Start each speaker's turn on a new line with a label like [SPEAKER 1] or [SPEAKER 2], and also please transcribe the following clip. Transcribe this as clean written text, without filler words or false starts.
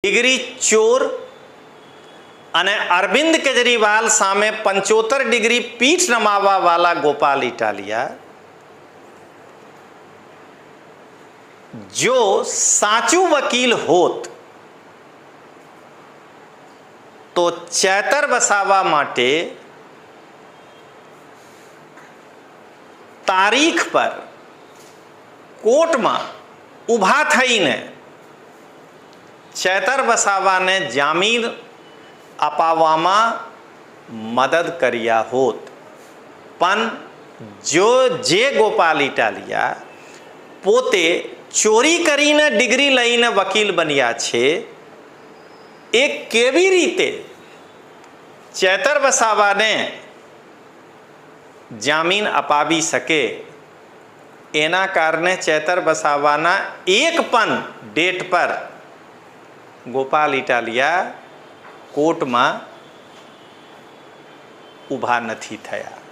[SPEAKER 1] Degree ચોર અને અરવિંદ કેજરીવાલ સામે 75 ડિગ્રી પીઠ નમાવવા વાળા ગોપાલ ઇટાલિયા જો સાચું વકીલ હોત તો ચેતર વસાવા માટે તારીખ પર કોર્ટમાં ઊભા થઈને ચેતર વસાવાને જામીન અપાવવામાં મદદ કર્યા હોત. પણ જે ગોપાલ ઇટાલિયા પોતે ચોરી કરીને ડિગ્રી લઈને વકીલ બન્યા છે એ કેવી રીતે ચેતર વસાવાને જામીન અપાવી શકે? એના કારણે ચેતર વસાવાના એક પણ ડેટ પર ગોપાલ ઇટાલિયા કોર્ટમાં ઊભા નથી થયા.